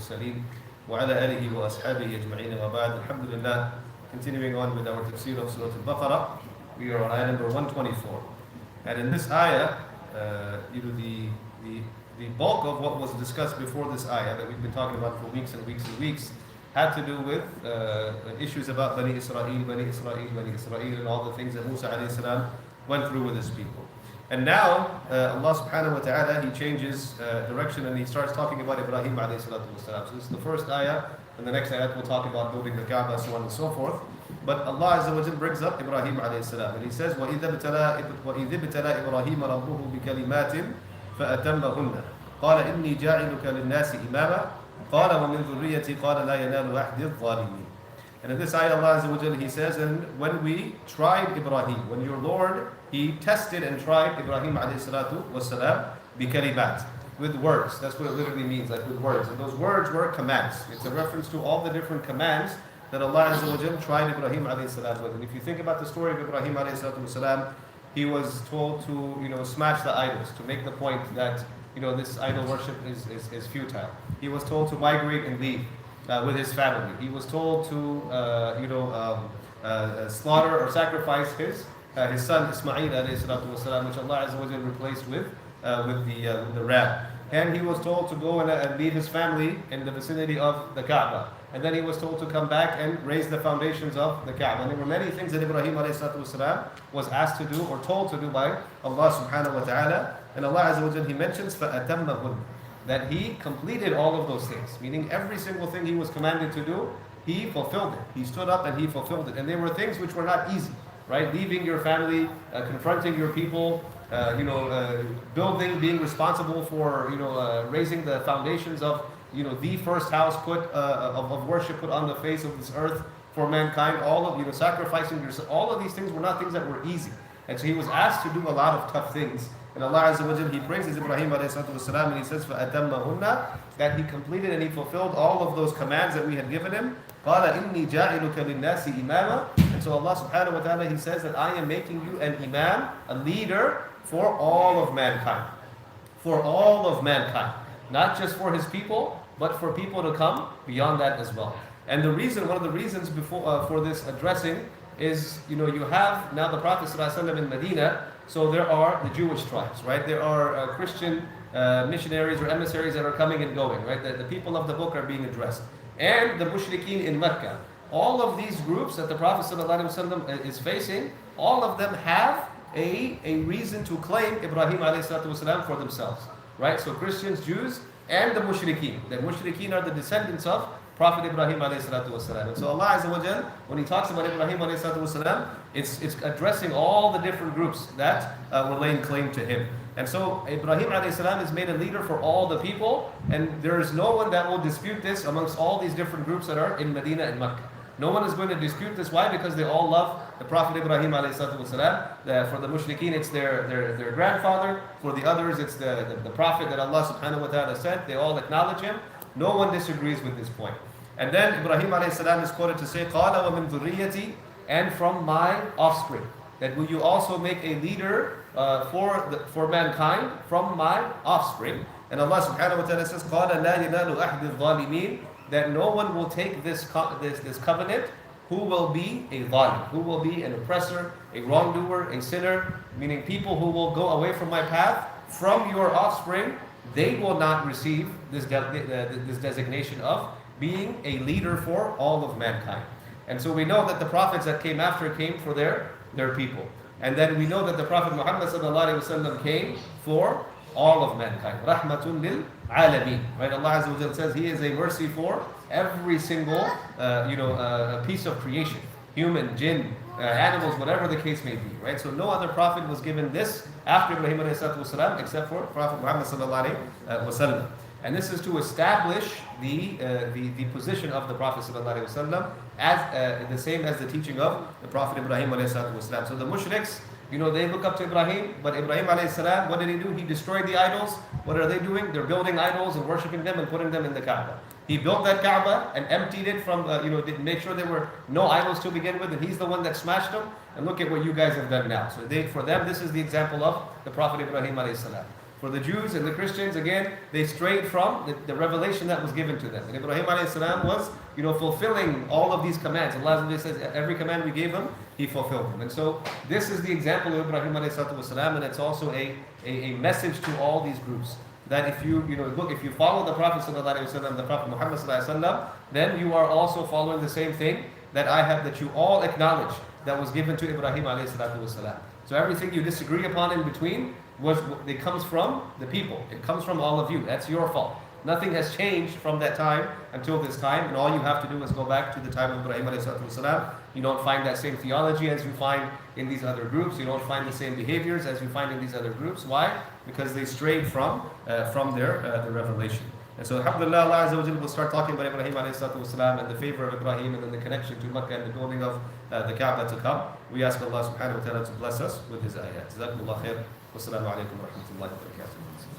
المرسلين وعلى آله وأصحابه أجمعين وبعد الحمد لله. Continuing on with our tafsir of Surah Al-Baqarah, we are on ayah number 124. And in this ayah, the bulk of what was discussed before this ayah that we've been talking about for weeks and weeks and weeks had to do with issues about Bani Israel, and all the things that Musa alayhi salam went through with his people. And now Allah subhanahu wa ta'ala, He changes direction and He starts talking about Ibrahim alayhi salatu wasalam. So this is the first ayah, and the next ayah we'll talk about building the Kaaba, so on and so forth. But Allah Azza wa Jal brings up Ibrahim alayhi salam, and He says, وَإِذِ ابْتَلَى إِبْرَاهِيمَ رَبُّهُ بِكَلِمَاتٍ فَأَتَمَّهُنَّ قَالَ إِنِّي جَاعِلُكَ لِلنَّاسِ إِمَامًا قَالَ وَمِنْ ذُرِّيَّتِي قَالَ لَا يَنَالُ عَهْدِ الظَّالِمِينَ. And in this ayah, Allah Azza wa Jal, He says, and when we tried Ibrahim, when your Lord, He tested and tried Ibrahim alayhi salatu wasalam bikalimat, with words. That's what it literally means, like with words. And those words were commands. It's a reference to all the different commands that Allah Azza wa Jal tried Ibrahim alayhi salatu with. And if you think about the story of Ibrahim alayhi salatu wasalam, he was told to, smash the idols, to make the point that, this idol worship is futile. He was told to migrate and leave with his family. He was told to, slaughter or sacrifice his son Ismail alayhi salatu wasalam, which Allah Azza wa Jal replaced with the ram. And he was told to go and leave his family in the vicinity of the Kaaba. And then he was told to come back and raise the foundations of the Kaaba. And there were many things that Ibrahim alayhi salatu wasalam was asked to do or told to do by Allah subhanahu wa ta'ala. And Allah Azza wa Jal, He mentions فَأَتَمَّهُنَّ, that he completed all of those things. Meaning every single thing he was commanded to do, he fulfilled it. He stood up and he fulfilled it. And there were things which were not easy, right? Leaving your family, confronting your people, building, being responsible for, raising the foundations of, the first house of worship put on the face of this earth for mankind. All of, sacrificing yourself. All of these things were not things that were easy. And so he was asked to do a lot of tough things. And Allah Azza wa Jal, He praises Ibrahim alayhi salatu wasalam, and He says, فَأَتَمَّهُنَّ, that he completed and he fulfilled all of those commands that we had given him. قَالَ إِنِّي جَاعِلُكَ لِلنَّاسِ إِمَامًا. And so Allah subhanahu wa ta'ala, He says that I am making you an imam, a leader for all of mankind. For all of mankind. Not just for His people, but for people to come beyond that as well. And one of the reasons for this addressing is, you have now the Prophet ﷺ in Medina, so there are the Jewish tribes, right? There are Christian missionaries or emissaries that are coming and going, right? The people of the book are being addressed. And the mushrikeen in Mecca. All of these groups that the Prophet ﷺ is facing, all of them have a reason to claim Ibrahim ﷺ for themselves, right? So Christians, Jews, and the mushrikeen. The mushrikeen are the descendants of Prophet Ibrahim ﷺ. And so Allah Azza wa Jal, when He talks about Ibrahim ﷺ, it's addressing all the different groups that were laying claim to him. And so Ibrahim ﷺ is made a leader for all the people, and there is no one that will dispute this amongst all these different groups that are in Medina and Mecca. No one is going to dispute this. Why? Because they all love the Prophet Ibrahim ﷺ. For the mushrikeen, it's their grandfather. For the others, it's the Prophet that Allah subhanahu wa ta'ala sent. They all acknowledge him. No one disagrees with this point. And then Ibrahim ﷺ is quoted to say, قَالَ وَمِنْ ذُرِّيَّتِي, and from my offspring. That will you also make a leader for mankind from my offspring. And Allah subhanahu wa ta'ala says, قَالَ لَا يَنَالُ أَحْدِ الظَّالِمِينَ, that no one will take this covenant who will be a zalim, who will be an oppressor, a wrongdoer, a sinner, meaning people who will go away from my path, from your offspring, they will not receive this designation of being a leader for all of mankind. And so we know that the prophets that came after came for their people. And then we know that the Prophet Muhammad sallallahu alaihi wasallam came for all of mankind. Rahmatun lil alameen. Right? Allah Azza wa Jalla says He is a mercy for every single piece of creation. Human, jinn, animals, whatever the case may be. Right? So no other prophet was given this after Ibrahim alayhi salatu wasalam except for Prophet Muhammad sallallahu alaihi wasallam. And this is to establish the position of the Prophet sallallahu alaihi wasallam as the same as the teaching of the Prophet Ibrahim alayhi salatu wasalam. So the mushriks, they look up to Ibrahim, but Ibrahim alayhi salam, what did he do? He destroyed the idols. What are they doing? They're building idols and worshiping them and putting them in the Kaaba. He built that Kaaba and emptied it from, didn't make sure there were no idols to begin with, and He's the one that smashed them. And look at what you guys have done now. So for them, this is the example of the Prophet Ibrahim alayhi salam. For the Jews and the Christians, again, they strayed from the revelation that was given to them. And Ibrahim alayhi salam was, fulfilling all of these commands. Allah says every command we gave him, he fulfilled them. And so this is the example of Ibrahim alayhi salam, and it's also a message to all these groups. That if you follow the Prophet sallallahu alaihi wasallam, the Prophet Muhammad sallallahu alaihi wasallam, then you are also following the same thing that you all acknowledge that was given to Ibrahim alayhi salatu wasalam. So everything you disagree upon in between it comes from the people. It comes from all of you. That's your fault. Nothing has changed from that time until this time, and all you have to do is go back to the time of Ibrahim alayhi salatu wasalam. You don't find that same theology as you find in these other groups. You don't find the same behaviors as you find in these other groups. Why? Because they strayed from their revelation. And so alhamdulillah, Allah Azza wa Jalla will start talking about Ibrahim alayhi salatu wasalam and the favor of Ibrahim and then the connection to Makkah and the building of the Kaaba to come. We ask Allah subhanahu wa ta'ala to bless us with his ayat. Jazakumullah khair. Wassalamu alaikum wa rahmatullahi wa barakatuh.